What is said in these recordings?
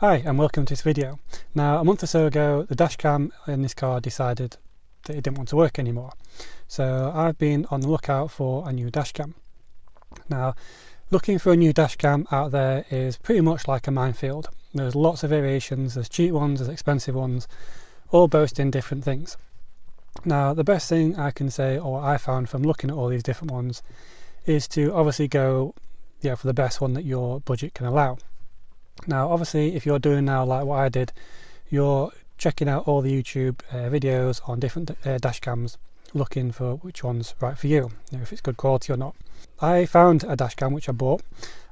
Hi and welcome to this video. Now a month or so ago the dashcam in this car decided that it didn't want to work anymore. So I've been on the lookout for a new dashcam. Now looking for a new dashcam out there is pretty much like a minefield. There's lots of variations, there's cheap ones, there's expensive ones, all boasting different things. Now the best thing I can say, or I found from looking at all these different ones, is to obviously go for the best one that your budget can allow. Now obviously if you're doing now like what I did, you're checking out all the YouTube videos on different dash cams, looking for which one's right for you, if it's good quality or not. I found a dash cam which I bought,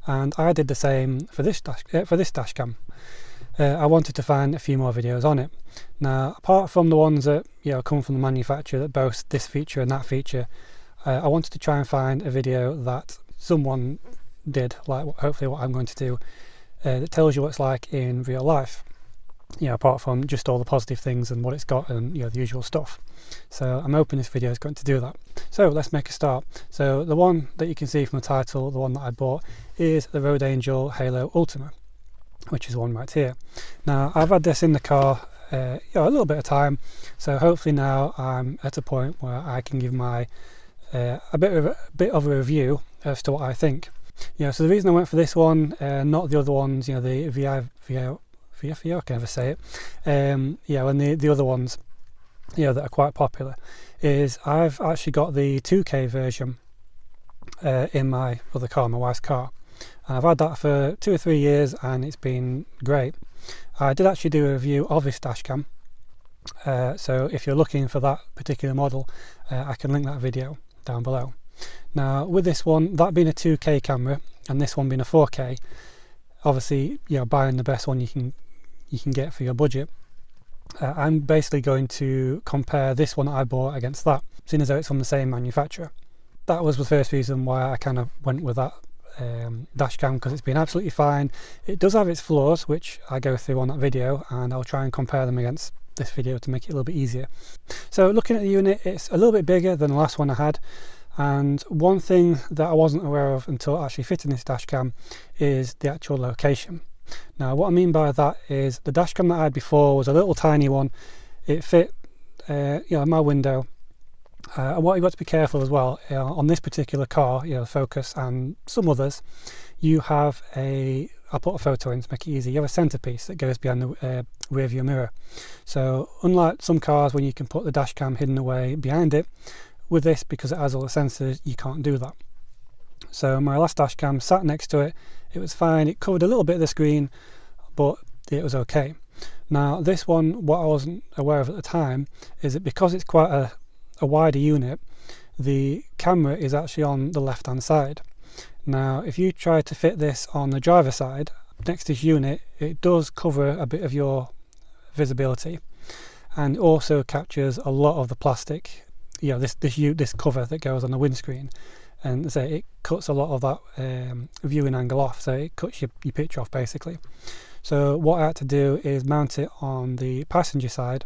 and I did the same for this dash cam. I wanted to find a few more videos on it. Now apart from the ones that come from the manufacturer that boast this feature and that feature, I wanted to try and find a video that someone did, like hopefully what I'm going to do, that tells you what it's like in real life, apart from just all the positive things and what it's got and the usual stuff. So I'm hoping this video is going to do that. So let's make a start. So the one that you can see from the title, the one that I bought, is the Road Angel Ultima, which is the one right here. Now I've had this in the car a little bit of time, so hopefully now I'm at a point where I can give my a bit of a review as to what I think. So the reason I went for this one, not the other ones, the VFE, I can never say it, and the other ones, that are quite popular, is I've actually got the 2K version in my other car, my wife's car, and I've had that for 2 or 3 years and it's been great. I did actually do a review of this dashcam, so if you're looking for that particular model, I can link that video down below. Now with this one, that being a 2K camera and this one being a 4K, obviously buying the best one you can get for your budget, I'm basically going to compare this one that I bought against that, seeing as though it's from the same manufacturer. That was the first reason why I kind of went with that dashcam, because it's been absolutely fine. It does have its flaws, which I go through on that video, and I'll try and compare them against this video to make it a little bit easier. So looking at the unit, it's a little bit bigger than the last one I had. And one thing that I wasn't aware of until actually fitting this dashcam is the actual location. Now what I mean by that is the dashcam that I had before was a little tiny one. It fit my window. And what you've got to be careful as well, on this particular car, Focus and some others, you have I'll put a photo in to make it easy, you have a centerpiece that goes behind the rear view mirror. So unlike some cars when you can put the dashcam hidden away behind it, with this, because it has all the sensors, you can't do that. So my last dashcam sat next to it, it was fine, it covered a little bit of the screen, but it was okay. Now this one, what I wasn't aware of at the time is that because it's quite a wider unit, the camera is actually on the left hand side. Now if you try to fit this on the driver's side next to this unit, it does cover a bit of your visibility and also captures a lot of the plastic, this cover that goes on the windscreen, and so it cuts a lot of that viewing angle off, so it cuts your picture off basically. So what I had to do is mount it on the passenger side.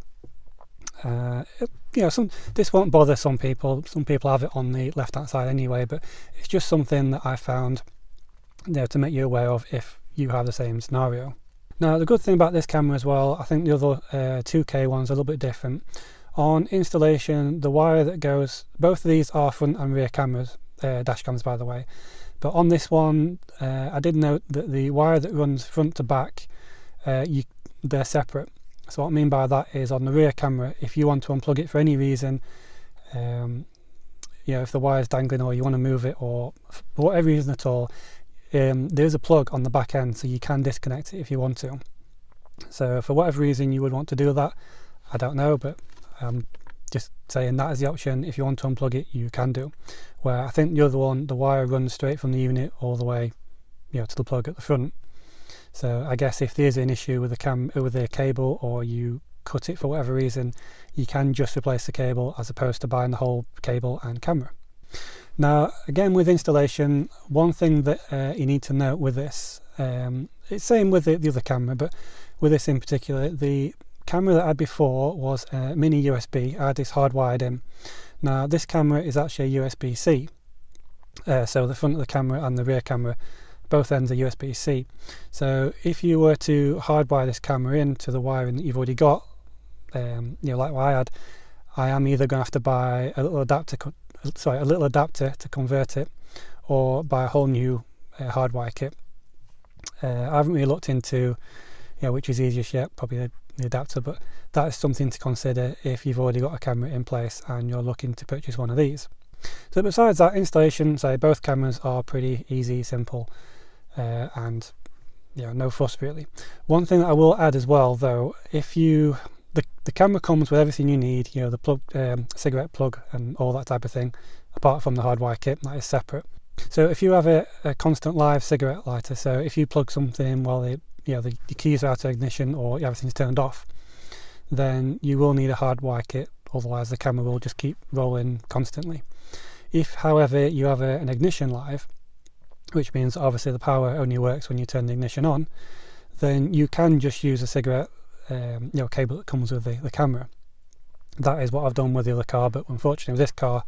This won't bother some people have it on the left hand side anyway, but it's just something that I found to make you aware of if you have the same scenario. Now the good thing about this camera as well, I think the other 2K one's a little bit different. On installation, the wire that goes, both of these are front and rear cameras, dash cams by the way, but on this one I did note that the wire that runs front to back, they're separate. So what I mean by that is on the rear camera, if you want to unplug it for any reason, if the wire's dangling or you want to move it or for whatever reason at all, there's a plug on the back end, so you can disconnect it if you want to. So for whatever reason you would want to do that, I don't know, but I'm just saying that is the option. If you want to unplug it, you can do. Where I think the other one, the wire runs straight from the unit all the way to the plug at the front. So I guess if there's an issue with the cable, or you cut it for whatever reason, you can just replace the cable as opposed to buying the whole cable and camera. Now again, with installation, one thing that you need to note with this, it's same with the other camera, but with this in particular, the camera that I had before was a mini USB. I had this hardwired in. Now this camera is actually a USB-C, so the front of the camera and the rear camera both ends are USB-C. So if you were to hardwire this camera into the wiring that you've already got, you know, like what I had, I am either going to have to buy a little adapter to convert it, or buy a whole new hardwire kit. I haven't really looked into, you know, which is easiest yet, probably the adapter, but that is something to consider if you've already got a camera in place and you're looking to purchase one of these. So besides that, installation, so both cameras are pretty easy, simple, and you know, no fuss really. One thing that I will add as well, though, if you the camera comes with everything you need, you know, the plug, cigarette plug and all that type of thing, apart from the hardwire kit, that is separate. So if you have a constant live cigarette lighter, so if you plug something in while the keys are out of ignition or everything's turned off, then you will need a hardwire kit, otherwise the camera will just keep rolling constantly. If, however, you have an ignition live, which means obviously the power only works when you turn the ignition on, then you can just use a cigarette cable that comes with the camera. That is what I've done with the other car, but unfortunately with this car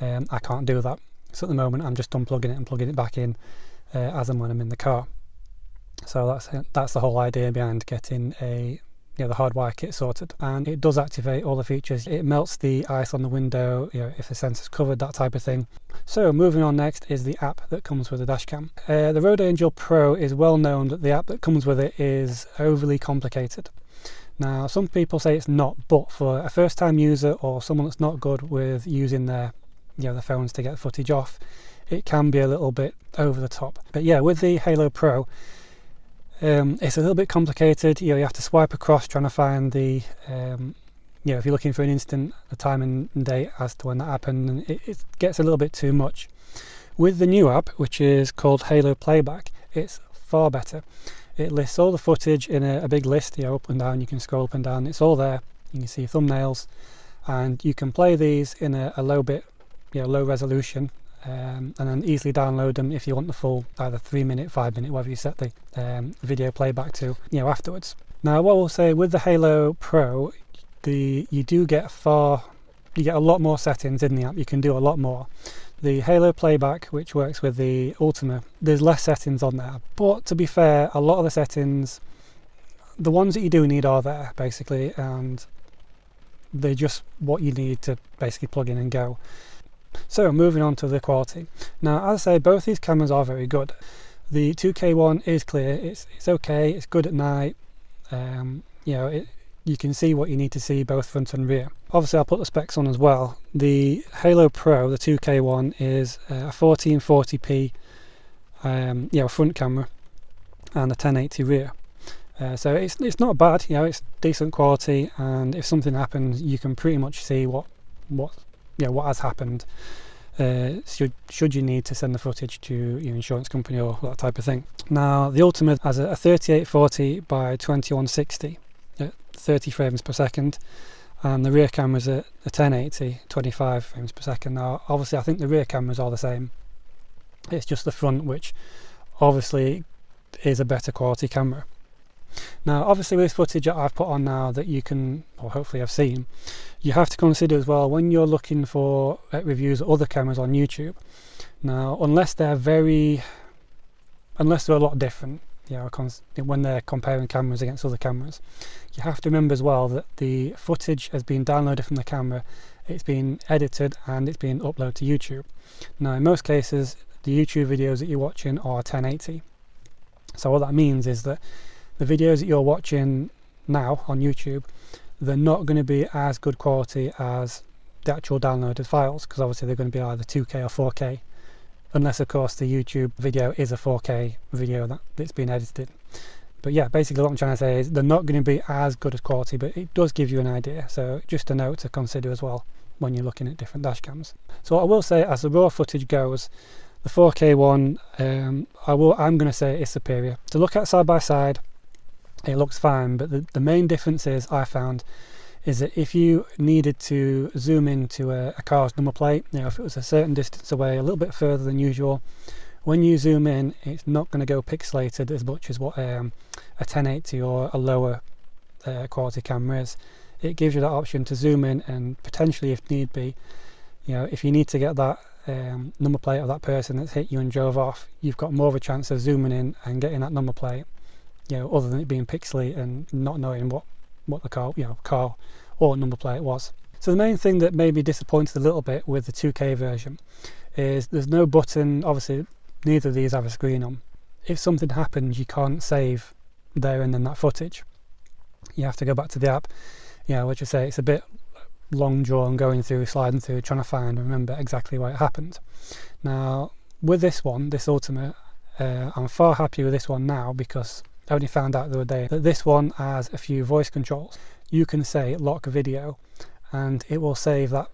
I can't do that. So at the moment I'm just unplugging it and plugging it back in as and when I'm in the car. So that's the whole idea behind getting the hardwire kit sorted, and it does activate all the features. It melts the ice on the window, you know, if the sensor's covered, that type of thing. So moving on, next is the app that comes with the dashcam. The Road Angel Pro is well known that the app that comes with it is overly complicated. Now some people say it's not, but for a first-time user or someone that's not good with using their phones to get footage off, it can be a little bit over the top. But yeah, with the Halo Pro, it's a little bit complicated. You know, you have to swipe across trying to find the if you're looking for an instant, the time and date as to when that happened, and it gets a little bit too much. With the new app, which is called Halo Playback, it's far better. It lists all the footage in a big list, you know, up and down. You can scroll up and down, it's all there. You can see thumbnails, and you can play these in a low resolution, and then easily download them if you want the full either 3-minute, 5-minute, whatever you set the video playback to, you know, afterwards. Now what we'll say with the Halo Pro, you get a lot more settings in the app. You can do a lot more. The Halo Playback, which works with the Ultima, there's less settings on there, but to be fair, a lot of the settings, the ones that you do need, are there basically, and they're just what you need to basically plug in and go. So moving on to the quality. Now, as I say, both these cameras are very good. The 2K one is clear, it's okay, it's good at night. You can see what you need to see both front and rear. Obviously I'll put the specs on as well. The Halo Pro, the 2K one, is a 1440p front camera and a 1080 rear. So it's not bad, you know, it's decent quality, and if something happens you can pretty much see what has happened, should you need to send the footage to your insurance company or that type of thing. Now the Ultima has a 3840 by 2160 at 30 frames per second, and the rear camera's at a 1080 25 frames per second. Now obviously I think the rear cameras are the same, it's just the front which obviously is a better quality camera. Now obviously with this footage that I've put on now that you can, or hopefully have seen, you have to consider as well when you're looking for reviews of other cameras on YouTube. Now unless they're a lot different, you know, when they're comparing cameras against other cameras, you have to remember as well that the footage has been downloaded from the camera, it's been edited, and it's been uploaded to YouTube. Now in most cases the YouTube videos that you're watching are 1080. So what that means is that the videos that you're watching now on YouTube, they're not going to be as good quality as the actual downloaded files, because obviously they're going to be either 2K or 4K, unless of course the YouTube video is a 4K video that's been edited. But yeah, basically what I'm trying to say is they're not going to be as good as quality, but it does give you an idea. So just a note to consider as well when you're looking at different dash cams. So what I will say, as the raw footage goes, the 4K one, I'm going to say is superior. To look at side by side, it looks fine, but the main difference I found is that if you needed to zoom into a car's number plate, you know, if it was a certain distance away, a little bit further than usual, when you zoom in, it's not going to go pixelated as much as what a 1080 or a lower quality camera is. It gives you that option to zoom in, and potentially, if need be, you know, if you need to get that number plate of that person that's hit you and drove off, you've got more of a chance of zooming in and getting that number plate, other than it being pixely and not knowing what the car or number plate was. So the main thing that made me disappointed a little bit with the 2K version is there's no button. Obviously neither of these have a screen on. If something happens, you can't save there and then that footage. You have to go back to the app, which I say, it's a bit long drawn, going through, sliding through, trying to find and remember exactly why it happened. Now with this one, this Ultima, I'm far happier with this one now, because I only found out the other day that this one has a few voice controls. You can say lock video and it will save that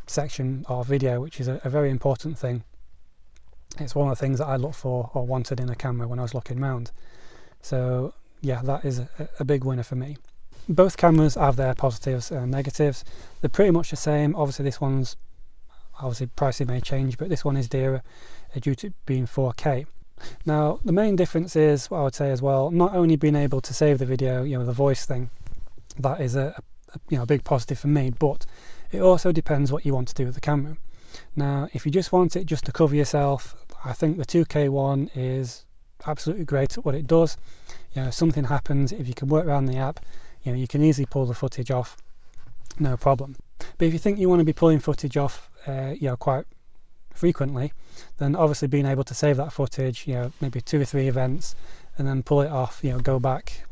section of video, which is a very important thing. It's one of the things that I looked for or wanted in a camera when I was looking around. So yeah, that is a big winner for me. Both cameras have their positives and negatives. They're pretty much the same. Obviously this one's, pricing may change, but this one is dearer due to it being 4K. Now the main difference is, what I would say as well, not only being able to save the video, the voice thing, that is a big positive for me, but it also depends what you want to do with the camera. Now if you just want it just to cover yourself, I think the 2K one is absolutely great at what it does. If something happens, if you can work around the app, you can easily pull the footage off, no problem. But if you think you want to be pulling footage off quite frequently, then obviously being able to save that footage, maybe 2 or 3 events, and then pull it off, go back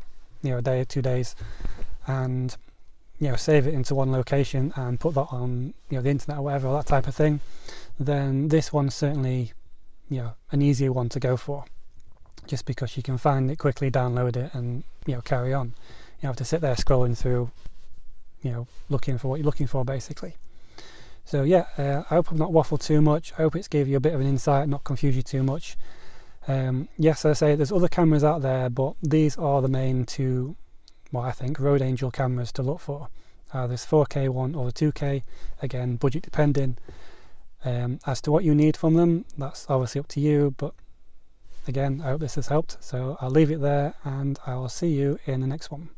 a day or 2 days and save it into one location and put that on the internet or whatever, that type of thing, then this one's certainly an easier one to go for, just because you can find it quickly, download it and carry on. You have to sit there scrolling through, looking for what you're looking for basically. So yeah, I hope I've not waffled too much. I hope it's gave you a bit of an insight, not confuse you too much. Yes, as I say, there's other cameras out there, but these are the main two, I think, Road Angel cameras to look for. There's 4K one or the 2K, again, budget depending. As to what you need from them, that's obviously up to you, but again, I hope this has helped. So I'll leave it there and I will see you in the next one.